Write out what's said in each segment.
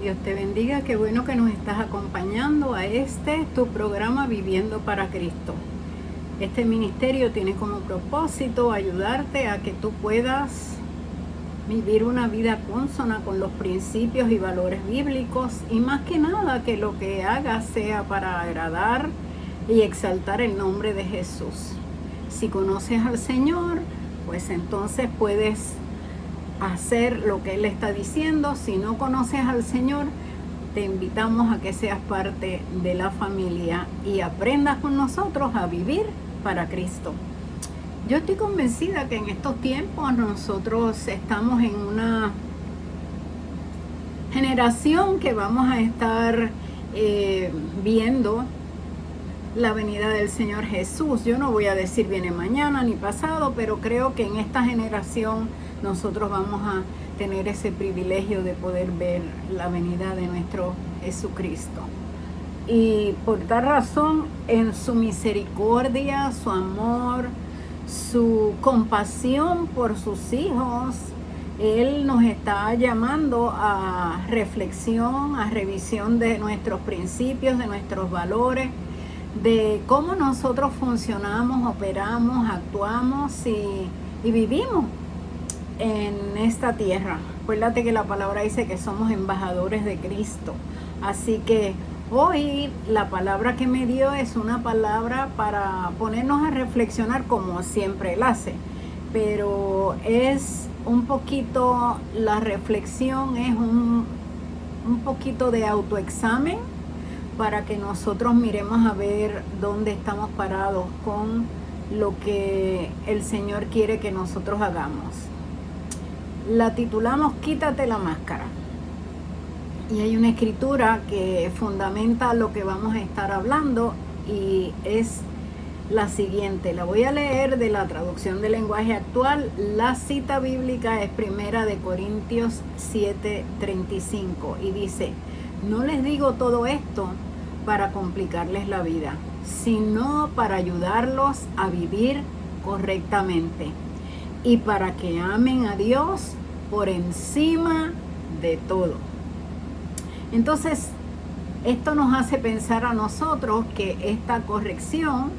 Dios te bendiga, qué bueno que nos estás acompañando a tu programa Viviendo para Cristo. Este ministerio tiene como propósito ayudarte a que tú puedas vivir una vida consona con los principios y valores bíblicos y más que nada que lo que hagas sea para agradar y exaltar el nombre de Jesús. Si conoces al Señor, pues entonces puedes hacer lo que Él está diciendo. Si no conoces al Señor, te invitamos a que seas parte de la familia y aprendas con nosotros a vivir para Cristo. Yo estoy convencida que en estos tiempos nosotros estamos en una generación que vamos a estar viendo la venida del Señor Jesús. Yo no voy a decir viene mañana ni pasado, pero creo que en esta generación nosotros vamos a tener ese privilegio de poder ver la venida de nuestro Jesucristo. Y por tal razón, en su misericordia, su amor, su compasión por sus hijos, Él nos está llamando a reflexión, a revisión de nuestros principios, de nuestros valores, de cómo nosotros funcionamos, operamos, actuamos y vivimos en esta tierra. Acuérdate que la palabra dice que somos embajadores de Cristo. Así que hoy la palabra que me dio es una palabra para ponernos a reflexionar como siempre Él hace. Pero es un poquito, la reflexión es un poquito de autoexamen para que nosotros miremos a ver dónde estamos parados con lo que el Señor quiere que nosotros hagamos. La titulamos Quítate la máscara. Y hay una escritura que fundamenta lo que vamos a estar hablando y es la siguiente. La voy a leer de la traducción del lenguaje actual. La cita bíblica es 1 de Corintios 7:35 y dice: no les digo todo esto para complicarles la vida, sino para ayudarlos a vivir correctamente y para que amen a Dios por encima de todo. Entonces, esto nos hace pensar a nosotros que esta corrección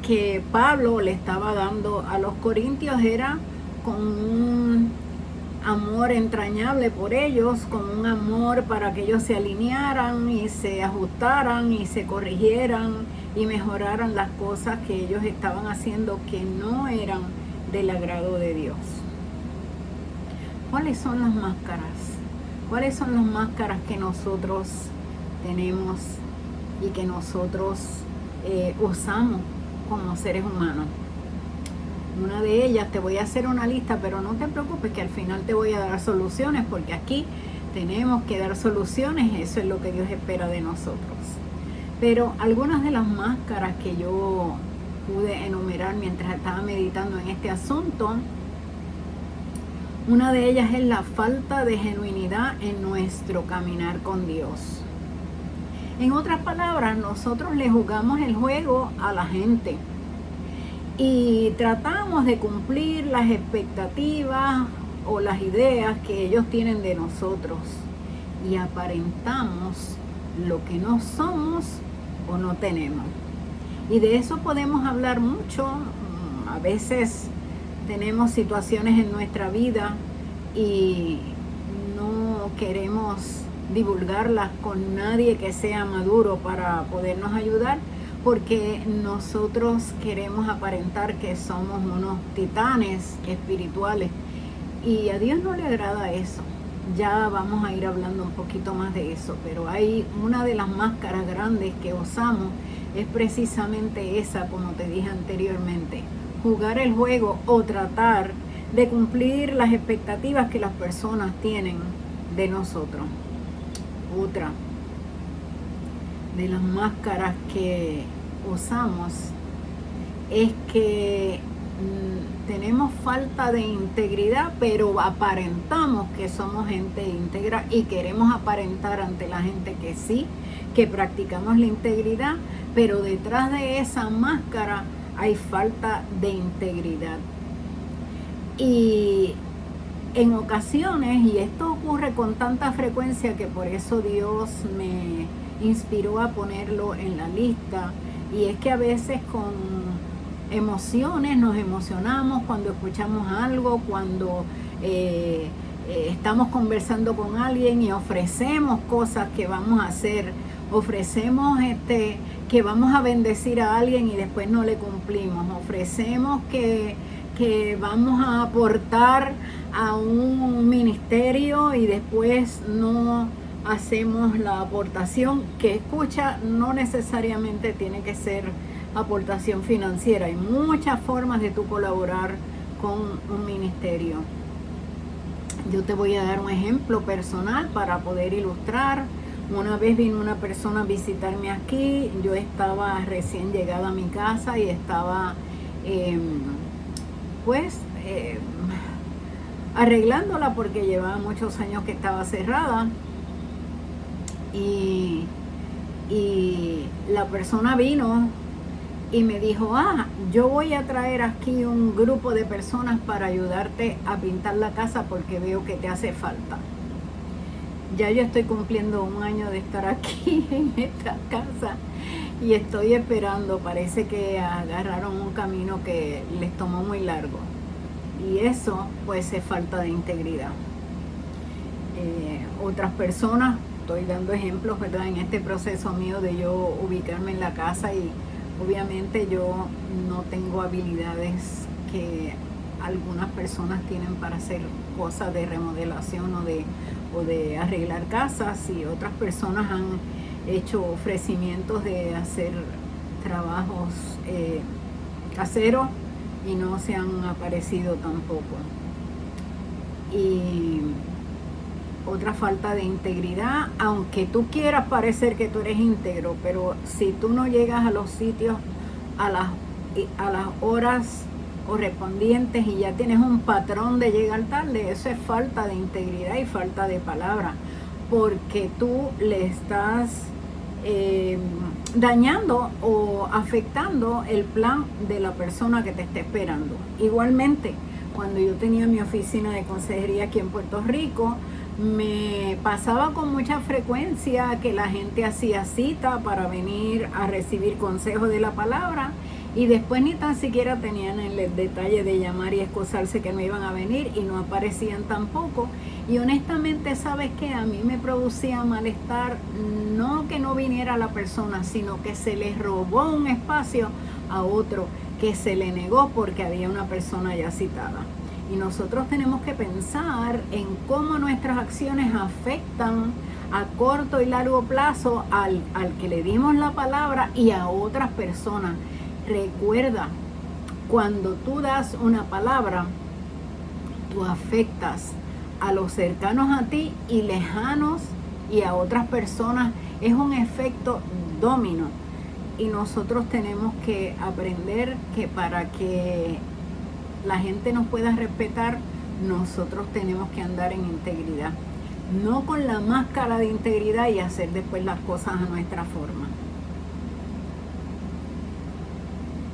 que Pablo le estaba dando a los corintios era con un amor entrañable por ellos, con un amor para que ellos se alinearan y se ajustaran y se corrigieran y mejoraran las cosas que ellos estaban haciendo que no eran del agrado de Dios. ¿Cuáles son las máscaras? ¿Cuáles son las máscaras que nosotros tenemos y que nosotros usamos como seres humanos? Una de ellas, te voy a hacer una lista, pero no te preocupes que al final te voy a dar soluciones, porque aquí tenemos que dar soluciones, eso es lo que Dios espera de nosotros. Pero algunas de las máscaras que yo pude enumerar mientras estaba meditando en este asunto, una de ellas es la falta de genuinidad en nuestro caminar con Dios. En otras palabras, nosotros le jugamos el juego a la gente y tratamos de cumplir las expectativas o las ideas que ellos tienen de nosotros y aparentamos lo que no somos o no tenemos. Y de eso podemos hablar mucho. A veces tenemos situaciones en nuestra vida y no queremos divulgarlas con nadie que sea maduro para podernos ayudar, porque nosotros queremos aparentar que somos unos titanes espirituales y a Dios no le agrada eso. Ya vamos a ir hablando un poquito más de eso, pero hay una de las máscaras grandes que usamos es precisamente esa, como te dije anteriormente, jugar el juego o tratar de cumplir las expectativas que las personas tienen de nosotros. Otra de las máscaras que usamos es que tenemos falta de integridad, pero aparentamos que somos gente íntegra y queremos aparentar ante la gente que sí, que practicamos la integridad, pero detrás de esa máscara hay falta de integridad. Y en ocasiones, y esto ocurre con tanta frecuencia que por eso Dios me inspiró a ponerlo en la lista, y es que a veces con emociones nos emocionamos cuando escuchamos algo, cuando estamos conversando con alguien y ofrecemos cosas que vamos a hacer, ofrecemos que vamos a bendecir a alguien y después no le cumplimos, ofrecemos que vamos a aportar a un ministerio y después no hacemos la aportación que escucha. No necesariamente tiene que ser aportación financiera, hay muchas formas de tú colaborar con un ministerio. Yo te voy a dar un ejemplo personal para poder ilustrar. Una vez vino una persona a visitarme aquí, yo estaba recién llegada a mi casa y estaba arreglándola porque llevaba muchos años que estaba cerrada, y la persona vino y me dijo, yo voy a traer aquí un grupo de personas para ayudarte a pintar la casa porque veo que te hace falta. Ya yo estoy cumpliendo un año de estar aquí en esta casa y estoy esperando. Parece que agarraron un camino que les tomó muy largo, y eso pues es falta de integridad. Otras personas, estoy dando ejemplos, ¿verdad? En este proceso mío de yo ubicarme en la casa, y obviamente yo no tengo habilidades que algunas personas tienen para hacer cosas de remodelación o de arreglar casas, y otras personas han hecho ofrecimientos de hacer trabajos caseros y no se han aparecido tampoco. Y otra falta de integridad, aunque tú quieras parecer que tú eres íntegro, pero si tú no llegas a los sitios a las horas correspondientes y ya tienes un patrón de llegar tarde, eso es falta de integridad y falta de palabra, porque tú le estás dañando o afectando el plan de la persona que te está esperando. Igualmente, cuando yo tenía mi oficina de consejería aquí en Puerto Rico, me pasaba con mucha frecuencia que la gente hacía cita para venir a recibir consejo de la palabra, y después ni tan siquiera tenían el detalle de llamar y excusarse que no iban a venir, y no aparecían tampoco. Y honestamente, ¿sabes qué? A mí me producía malestar, no que no viniera la persona, sino que se les robó un espacio a otro, que se le negó porque había una persona ya citada. Y nosotros tenemos que pensar en cómo nuestras acciones afectan a corto y largo plazo al que le dimos la palabra y a otras personas. Recuerda, cuando tú das una palabra, tú afectas a los cercanos a ti y lejanos y a otras personas. Es un efecto dominó. Y nosotros tenemos que aprender que para que la gente nos pueda respetar, nosotros tenemos que andar en integridad, no con la máscara de integridad y hacer después las cosas a nuestra forma.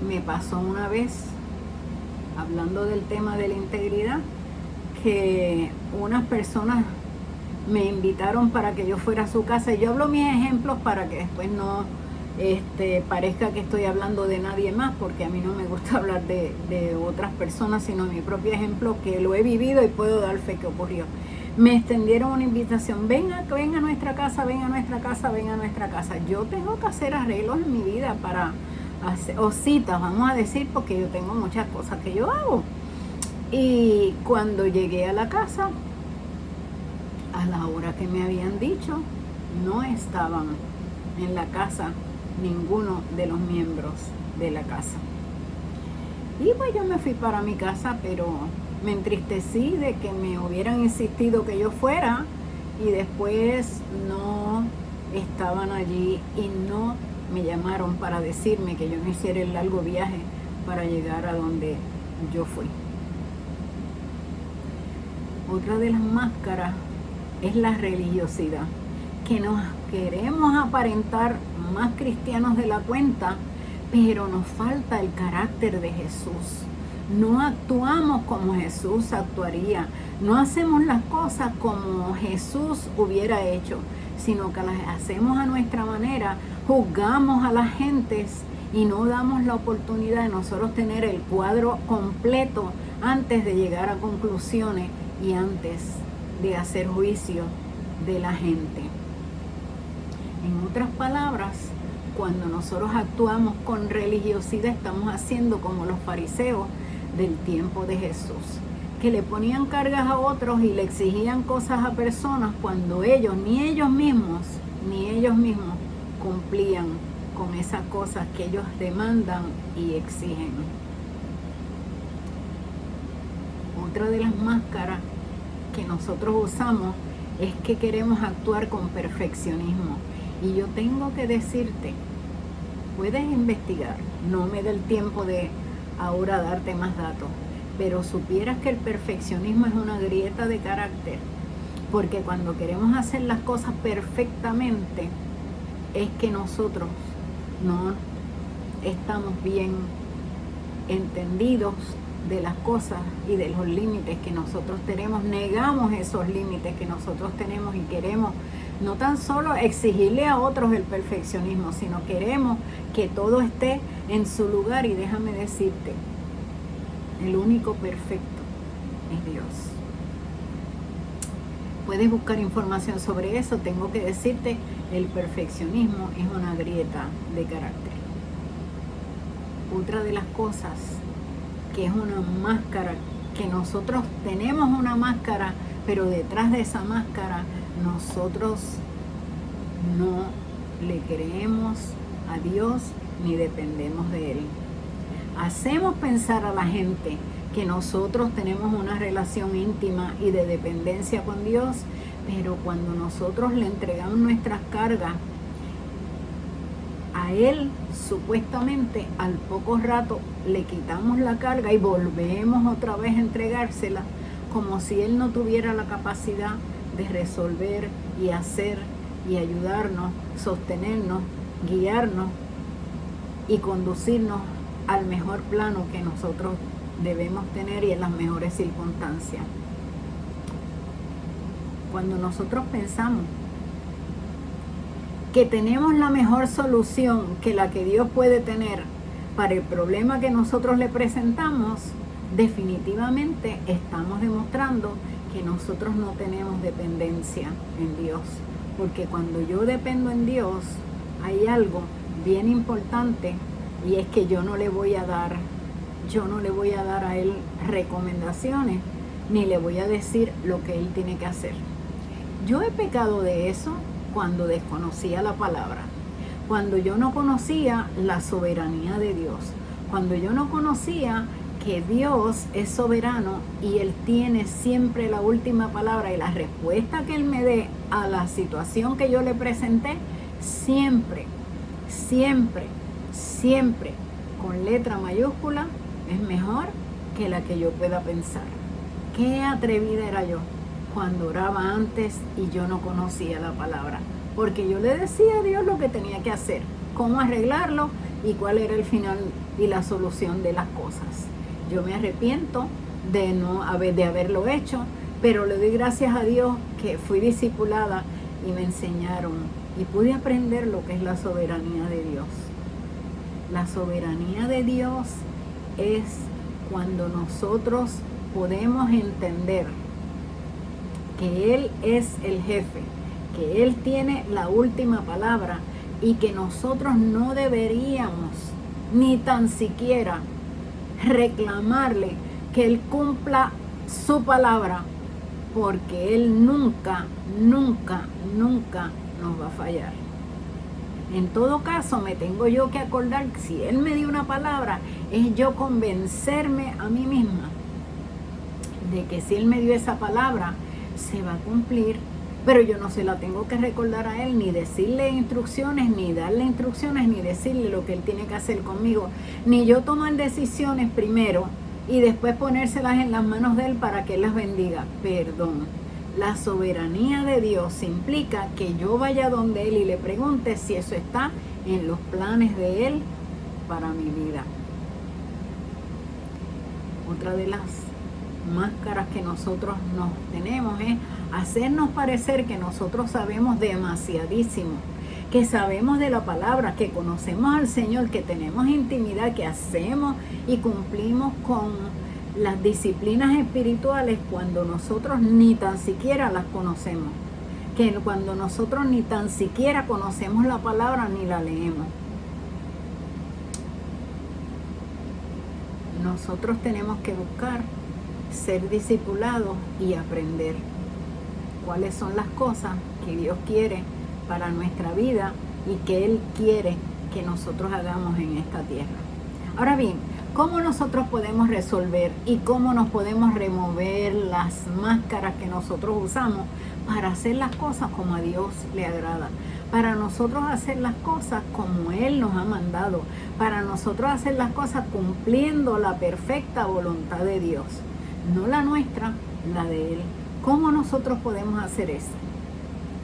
Me pasó una vez, hablando del tema de la integridad, que unas personas me invitaron para que yo fuera a su casa, y yo hablo mis ejemplos para que después no parezca que estoy hablando de nadie más, porque a mí no me gusta hablar de otras personas, sino mi propio ejemplo, que lo he vivido y puedo dar fe que ocurrió. Me extendieron una invitación, venga a nuestra casa, venga a nuestra casa, venga a nuestra casa. Yo tengo que hacer arreglos en mi vida para hacer, o citas, vamos a decir, porque yo tengo muchas cosas que yo hago. Y cuando llegué a la casa, a la hora que me habían dicho, no estaban en la casa ninguno de los miembros de la casa. Y pues yo me fui para mi casa, pero me entristecí de que me hubieran insistido que yo fuera y después no estaban allí y no me llamaron para decirme que yo no hiciera el largo viaje para llegar a donde yo fui. Otra de las máscaras es la religiosidad, que nos queremos aparentar más cristianos de la cuenta, pero nos falta el carácter de Jesús. No actuamos como Jesús actuaría. No hacemos las cosas como Jesús hubiera hecho, sino que las hacemos a nuestra manera. Juzgamos a las gentes y no damos la oportunidad de nosotros tener el cuadro completo antes de llegar a conclusiones y antes de hacer juicio de la gente. En otras palabras, cuando nosotros actuamos con religiosidad, estamos haciendo como los fariseos del tiempo de Jesús, que le ponían cargas a otros y le exigían cosas a personas cuando ellos, ni ellos mismos cumplían con esas cosas que ellos demandan y exigen. Otra de las máscaras que nosotros usamos es que queremos actuar con perfeccionismo. Y yo tengo que decirte, puedes investigar, no me da el tiempo de ahora darte más datos, pero supieras que el perfeccionismo es una grieta de carácter, porque cuando queremos hacer las cosas perfectamente, es que nosotros no estamos bien entendidos de las cosas y de los límites que nosotros tenemos, negamos esos límites que nosotros tenemos y queremos no tan solo exigirle a otros el perfeccionismo, sino queremos que todo esté en su lugar. Y déjame decirte, el único perfecto es Dios. Puedes buscar información sobre eso. Tengo que decirte, el perfeccionismo es una grieta de carácter. Otra de las cosas que es una máscara, que nosotros tenemos una máscara, pero detrás de esa máscara nosotros no le creemos a Dios ni dependemos de Él. Hacemos pensar a la gente que nosotros tenemos una relación íntima y de dependencia con Dios, pero cuando nosotros le entregamos nuestras cargas a Él, supuestamente al poco rato le quitamos la carga y volvemos otra vez a entregársela, como si Él no tuviera la capacidad de resolver y hacer y ayudarnos, sostenernos, guiarnos y conducirnos al mejor plano que nosotros debemos tener y en las mejores circunstancias. Cuando nosotros pensamos que tenemos la mejor solución que la que Dios puede tener para el problema que nosotros le presentamos, definitivamente estamos demostrando que nosotros no tenemos dependencia en Dios. Porque cuando yo dependo en Dios, hay algo bien importante, y es que yo no le voy a dar a Él recomendaciones, ni le voy a decir lo que Él tiene que hacer. Yo he pecado de eso cuando desconocía la palabra, cuando yo no conocía la soberanía de Dios, cuando yo no conocía que Dios es soberano y Él tiene siempre la última palabra, y la respuesta que Él me dé a la situación que yo le presenté, siempre, con letra mayúscula, es mejor que la que yo pueda pensar. Qué atrevida era yo cuando oraba antes y yo no conocía la palabra, porque yo le decía a Dios lo que tenía que hacer, cómo arreglarlo y cuál era el final y la solución de las cosas. Yo me arrepiento de haberlo hecho, pero le doy gracias a Dios que fui discipulada y me enseñaron y pude aprender lo que es la soberanía de Dios. La soberanía de Dios es cuando nosotros podemos entender que Él es el jefe, que Él tiene la última palabra y que nosotros no deberíamos ni tan siquiera reclamarle que Él cumpla su palabra, porque Él nunca nos va a fallar. En todo caso, me tengo yo que acordar que si Él me dio una palabra, es yo convencerme a mí misma de que si Él me dio esa palabra, se va a cumplir, pero yo no se la tengo que recordar a Él, ni decirle instrucciones, ni darle instrucciones, ni decirle lo que Él tiene que hacer conmigo, ni yo tomar decisiones primero y después ponérselas en las manos de Él para que Él las bendiga. Perdón. La soberanía de Dios implica que yo vaya donde Él y le pregunte si eso está en los planes de Él para mi vida. Otra de las máscaras que nosotros nos tenemos es hacernos parecer que nosotros sabemos demasiadísimo, que sabemos de la palabra, que conocemos al Señor, que tenemos intimidad, que hacemos y cumplimos con las disciplinas espirituales cuando nosotros ni tan siquiera las conocemos, que cuando nosotros ni tan siquiera conocemos la palabra ni la leemos. Nosotros tenemos que buscar ser discipulados y aprender cuáles son las cosas que Dios quiere para nuestra vida y que Él quiere que nosotros hagamos en esta tierra. Ahora bien, ¿cómo nosotros podemos resolver y cómo nos podemos remover las máscaras que nosotros usamos para hacer las cosas como a Dios le agrada? Para nosotros hacer las cosas como Él nos ha mandado, para nosotros hacer las cosas cumpliendo la perfecta voluntad de Dios, no la nuestra, la de Él. ¿Cómo nosotros podemos hacer eso?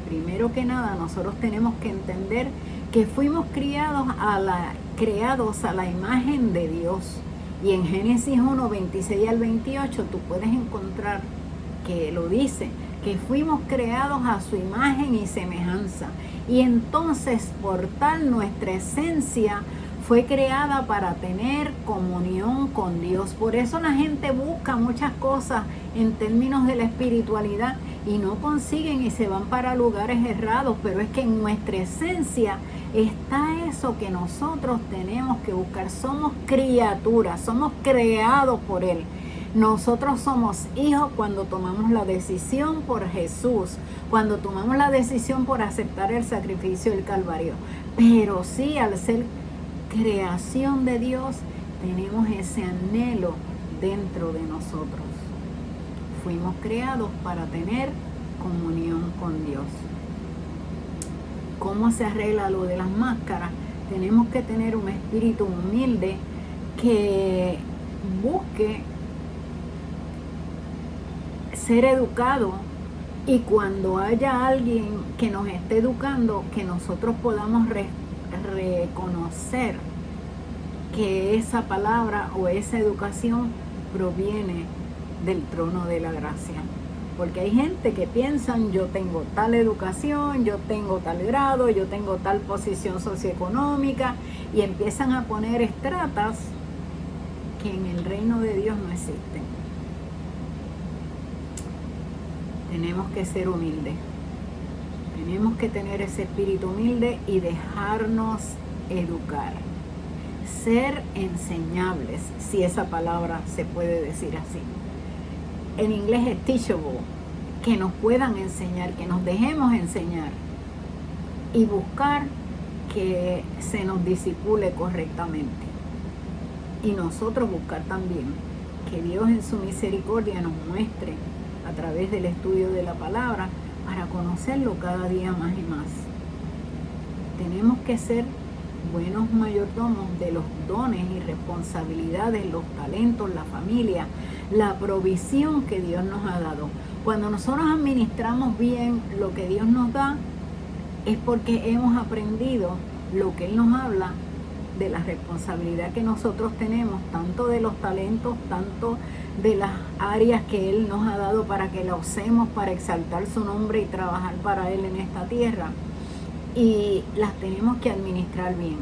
Primero que nada, nosotros tenemos que entender que fuimos creados a la imagen de Dios. Y en Génesis 1, 26 al 28 tú puedes encontrar que lo dice, que fuimos creados a su imagen y semejanza. Y entonces, por tal, nuestra esencia fue creada para tener comunión con Dios. Por eso la gente busca muchas cosas en términos de la espiritualidad y no consiguen y se van para lugares errados, pero es que en nuestra esencia está eso que nosotros tenemos que buscar. Somos criaturas, somos creados por Él. Nosotros somos hijos cuando tomamos la decisión por Jesús, cuando tomamos la decisión por aceptar el sacrificio del Calvario. Pero sí, al ser creación de Dios, tenemos ese anhelo dentro de nosotros. Fuimos creados para tener comunión con Dios. ¿Cómo se arregla lo de las máscaras? Tenemos que tener un espíritu humilde que busque ser educado, y cuando haya alguien que nos esté educando, que nosotros podamos reconocer que esa palabra o esa educación proviene del trono de la gracia. Porque hay gente que piensan, yo tengo tal educación, yo tengo tal grado, yo tengo tal posición socioeconómica, y empiezan a poner estratas que en el reino de Dios no existen. Tenemos que ser humildes. Tenemos que tener ese espíritu humilde y dejarnos educar. Ser enseñables, si esa palabra se puede decir así. En inglés es teachable, que nos puedan enseñar, que nos dejemos enseñar y buscar que se nos disipule correctamente. Y nosotros buscar también que Dios en su misericordia nos muestre a través del estudio de la palabra para conocerlo cada día más y más. Tenemos que ser buenos mayordomos de los dones y responsabilidades, los talentos, la familia, la provisión que Dios nos ha dado. Cuando nosotros administramos bien lo que Dios nos da, es porque hemos aprendido lo que Él nos habla de la responsabilidad que nosotros tenemos, tanto de los talentos, tanto de las áreas que Él nos ha dado para que la usemos para exaltar su nombre y trabajar para Él en esta tierra. Y las tenemos que administrar bien,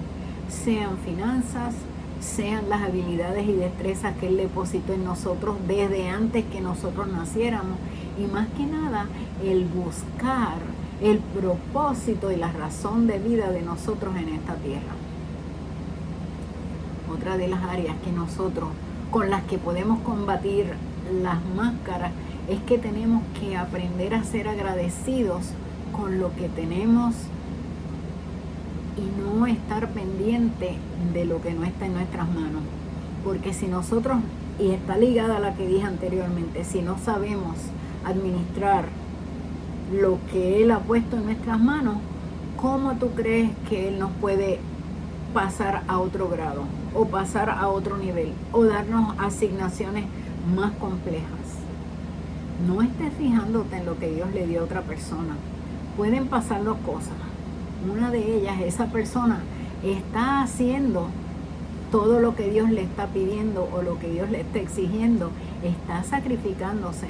sean finanzas, sean las habilidades y destrezas que Él depositó en nosotros desde antes que nosotros naciéramos, y más que nada el buscar el propósito y la razón de vida de nosotros en esta tierra. Otra de las áreas que nosotros, con las que podemos combatir las máscaras, es que tenemos que aprender a ser agradecidos con lo que tenemos y no estar pendiente de lo que no está en nuestras manos. Porque si nosotros, y está ligada a la que dije anteriormente, si no sabemos administrar lo que Él ha puesto en nuestras manos, ¿cómo tú crees que Él nos puede pasar a otro grado o pasar a otro nivel o darnos asignaciones más complejas? No estés fijándote en lo que Dios le dio a otra persona. Pueden pasar dos cosas. Una de ellas, esa persona está haciendo todo lo que Dios le está pidiendo o lo que Dios le está exigiendo, está sacrificándose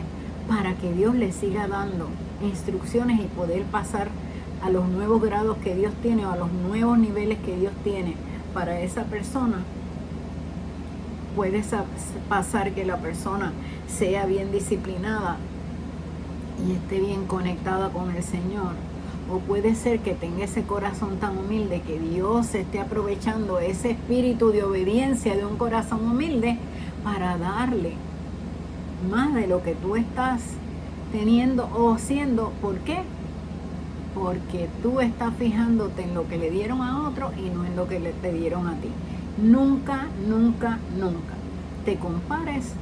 para que Dios le siga dando instrucciones y poder pasar a los nuevos grados que Dios tiene o a los nuevos niveles que Dios tiene para esa persona. Puede pasar que la persona sea bien disciplinada y esté bien conectada con el Señor. O puede ser que tenga ese corazón tan humilde que Dios esté aprovechando ese espíritu de obediencia de un corazón humilde para darle más de lo que tú estás teniendo o siendo. ¿Por qué? Porque tú estás fijándote en lo que le dieron a otro y no en lo que te dieron a ti. Nunca, nunca, nunca te compares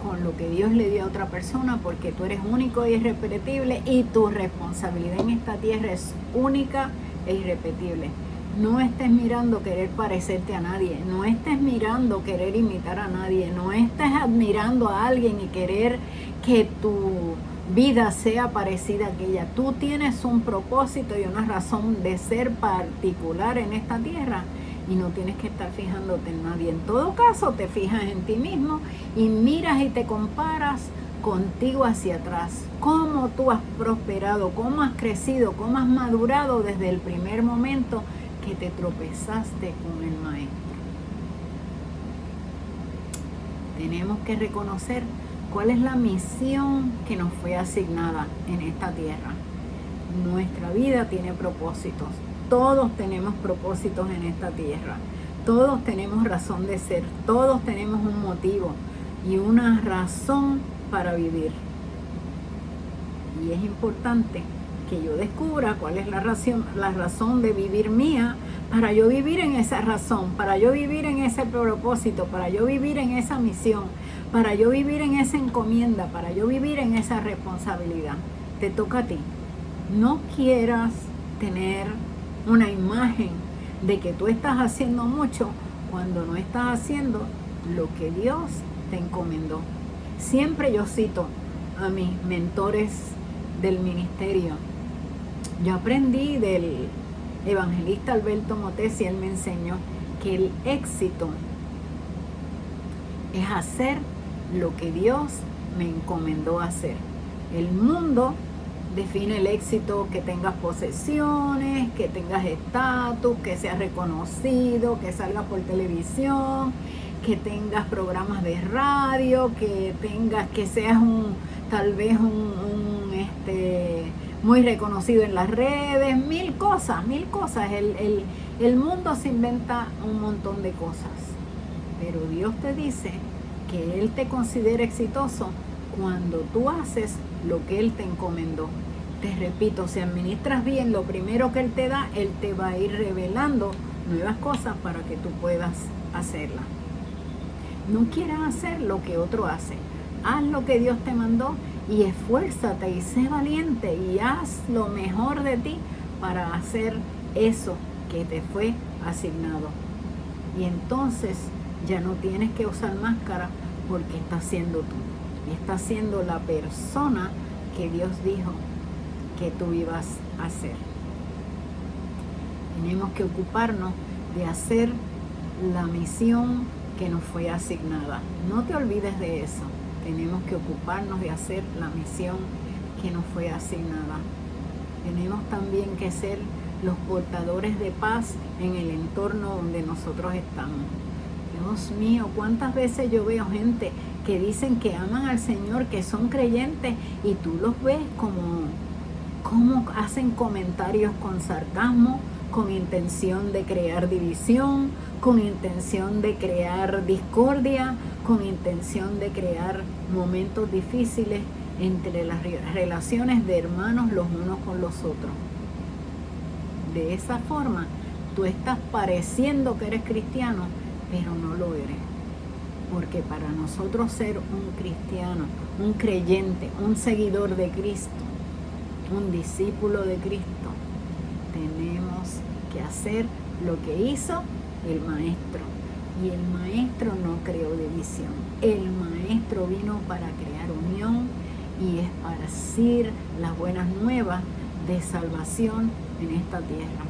con lo que Dios le dio a otra persona, porque tú eres único e irrepetible y tu responsabilidad en esta tierra es única e irrepetible. No estés mirando querer parecerte a nadie, no estés mirando querer imitar a nadie, no estés admirando a alguien y querer que tu vida sea parecida a aquella. Tú tienes un propósito y una razón de ser particular en esta tierra y no tienes que estar fijándote en nadie. En todo caso, te fijas en ti mismo y miras y te comparas contigo hacia atrás. Cómo tú has prosperado, cómo has crecido, cómo has madurado desde el primer momento que te tropezaste con el Maestro. Tenemos que reconocer cuál es la misión que nos fue asignada en esta tierra. Nuestra vida tiene propósitos. Todos tenemos propósitos en esta tierra. Todos tenemos razón de ser. Todos tenemos un motivo y una razón para vivir. Y es importante que yo descubra cuál es la razón de vivir mía, para yo vivir en esa razón, para yo vivir en ese propósito, para yo vivir en esa misión, para yo vivir en esa encomienda, para yo vivir en esa responsabilidad. Te toca a ti. No quieras tener una imagen de que tú estás haciendo mucho cuando no estás haciendo lo que Dios te encomendó. Siempre yo cito a mis mentores del ministerio. Yo aprendí del evangelista Alberto Motesi, él me enseñó que el éxito es hacer lo que Dios me encomendó hacer. El mundo define el éxito, que tengas posesiones, que tengas estatus, que seas reconocido, que salgas por televisión, que tengas programas de radio, que seas tal vez muy reconocido en las redes, mil cosas. El mundo se inventa un montón de cosas, pero Dios te dice que Él te considera exitoso cuando tú haces lo que Él te encomendó. Te repito, si administras bien lo primero que Él te da, Él te va a ir revelando nuevas cosas para que tú puedas hacerlas. No quieras hacer lo que otro hace. Haz lo que Dios te mandó y esfuérzate y sé valiente y haz lo mejor de ti para hacer eso que te fue asignado. Y entonces ya no tienes que usar máscara, porque estás siendo tú. Y estás siendo la persona que Dios dijo que tú ibas a ser. Tenemos que ocuparnos de hacer la misión que nos fue asignada. No te olvides de eso. Tenemos que ocuparnos de hacer la misión que nos fue asignada. Tenemos también que ser los portadores de paz en el entorno donde nosotros estamos. Dios mío, cuántas veces yo veo gente que dicen que aman al Señor, que son creyentes, y tú los ves como hacen comentarios con sarcasmo, con intención de crear división, con intención de crear discordia, con intención de crear momentos difíciles entre las relaciones de hermanos los unos con los otros. De esa forma, tú estás pareciendo que eres cristiano, pero no lo eres. Porque para nosotros ser un cristiano, un creyente, un seguidor de Cristo, un discípulo de Cristo, tenemos que hacer lo que hizo el Maestro. Y el Maestro no creó división. El Maestro vino para crear unión y esparcir las buenas nuevas de salvación en esta tierra.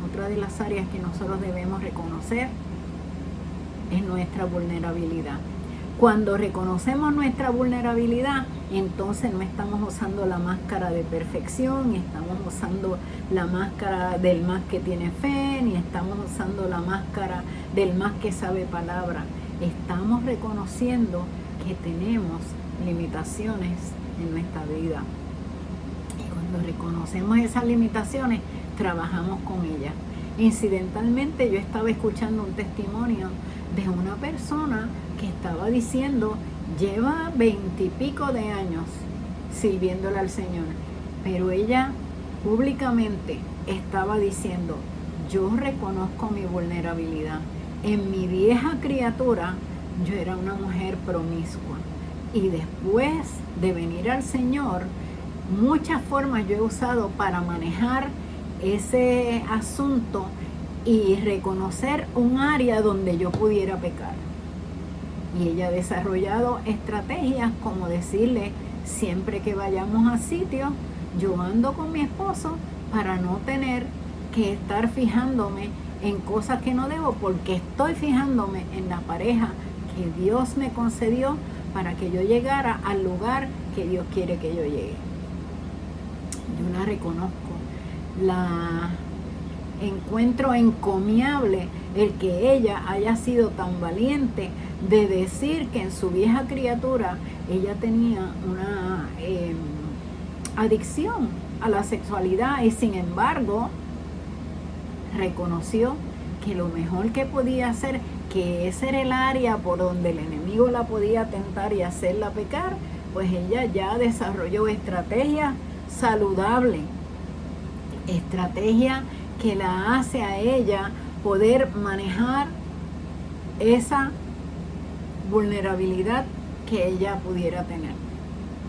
Otra de las áreas que nosotros debemos reconocer es nuestra vulnerabilidad. Cuando reconocemos nuestra vulnerabilidad, entonces no estamos usando la máscara de perfección, estamos usando la máscara del más que tiene fe, ni estamos usando la máscara del más que sabe palabra. Estamos reconociendo que tenemos limitaciones en nuestra vida. Y cuando reconocemos esas limitaciones, trabajamos con ellas. Incidentalmente, yo estaba escuchando un testimonio de una persona que estaba diciendo, lleva 20 y pico de años sirviéndole al Señor, pero ella públicamente estaba diciendo, yo reconozco mi vulnerabilidad. En mi vieja criatura, yo era una mujer promiscua. Y después de venir al Señor, muchas formas yo he usado para manejar ese asunto y reconocer un área donde yo pudiera pecar. Y ella ha desarrollado estrategias como decirle, siempre que vayamos a sitios, yo ando con mi esposo para no tener que estar fijándome en cosas que no debo, porque estoy fijándome en la pareja que Dios me concedió para que yo llegara al lugar que Dios quiere que yo llegue. Yo la reconozco, la encuentro encomiable el que ella haya sido tan valiente de decir que en su vieja criatura ella tenía una adicción a la sexualidad y sin embargo reconoció que lo mejor que podía hacer, que ese era el área por donde el enemigo la podía tentar y hacerla pecar, pues ella ya desarrolló estrategias saludables, estrategia que la hace a ella poder manejar esa vulnerabilidad que ella pudiera tener.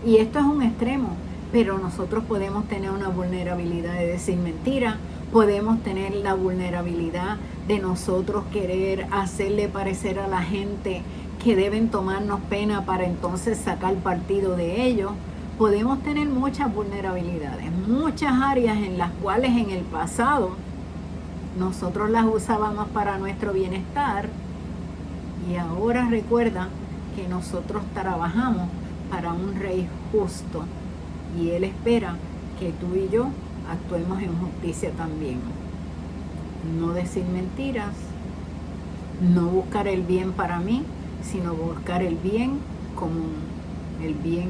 Y esto es un extremo, pero nosotros podemos tener una vulnerabilidad de decir mentira, podemos tener la vulnerabilidad de nosotros querer hacerle parecer a la gente que deben tomarnos pena para entonces sacar partido de ellos. Podemos tener muchas vulnerabilidades, muchas áreas en las cuales en el pasado nosotros las usábamos para nuestro bienestar y ahora recuerda que nosotros trabajamos para un rey justo y él espera que tú y yo actuemos en justicia también. No decir mentiras, no buscar el bien para mí, sino buscar el bien común, el bien,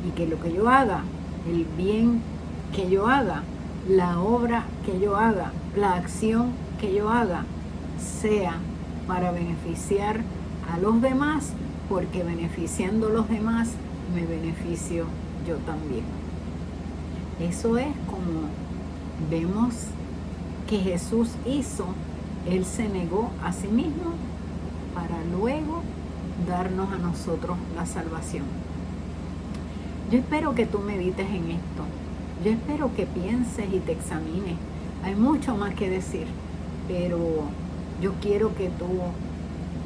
y que lo que yo haga, el bien que yo haga, la obra que yo haga, la acción que yo haga, sea para beneficiar a los demás, porque beneficiando a los demás me beneficio yo también. Eso es como vemos que Jesús hizo. Él se negó a sí mismo para luego darnos a nosotros la salvación. Yo espero que tú medites en esto. Yo espero que pienses y te examines. Hay mucho más que decir, pero yo quiero que tú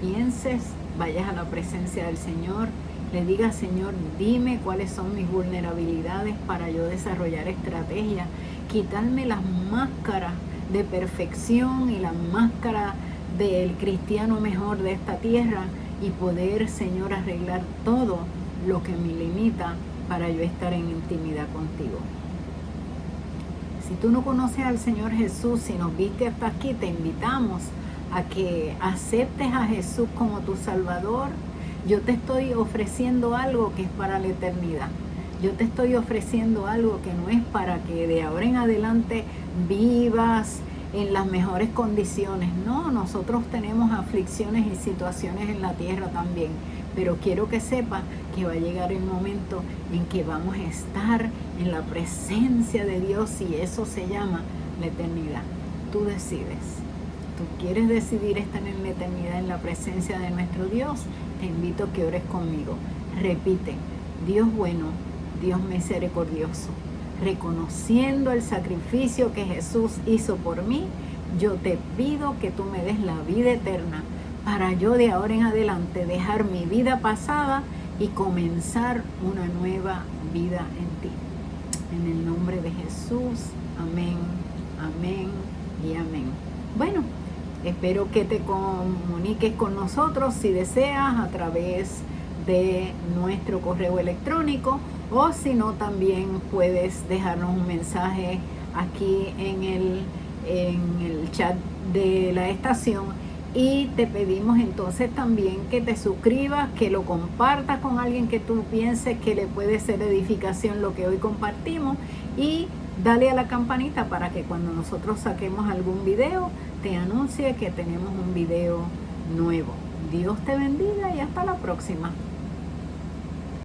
pienses, vayas a la presencia del Señor, le digas, Señor, dime cuáles son mis vulnerabilidades para yo desarrollar estrategias, quitarme las máscaras de perfección y la máscara del cristiano mejor de esta tierra y poder, Señor, arreglar todo lo que me limita para yo estar en intimidad contigo. Si tú no conoces al Señor Jesús, si nos viste hasta aquí, te invitamos a que aceptes a Jesús como tu Salvador. Yo te estoy ofreciendo algo que es para la eternidad. Yo te estoy ofreciendo algo que no es para que de ahora en adelante vivas en las mejores condiciones. No, nosotros tenemos aflicciones y situaciones en la tierra también. Pero quiero que sepas que va a llegar el momento en que vamos a estar en la presencia de Dios y eso se llama la eternidad. Tú decides. ¿Tú quieres decidir estar en la eternidad en la presencia de nuestro Dios? Te invito a que ores conmigo. Repite, Dios bueno, Dios misericordioso, reconociendo el sacrificio que Jesús hizo por mí, yo te pido que tú me des la vida eterna para yo de ahora en adelante dejar mi vida pasada y comenzar una nueva vida en ti. En el nombre de Jesús, amén, amén y amén. Bueno, Espero que te comuniques con nosotros si deseas a través de nuestro correo electrónico, o si no, también puedes dejarnos un mensaje aquí en el chat de la estación. Y te pedimos entonces también que te suscribas, que lo compartas con alguien que tú pienses que le puede ser edificación lo que hoy compartimos, y dale a la campanita para que cuando nosotros saquemos algún video te anuncie que tenemos un video nuevo. Dios te bendiga y hasta la próxima.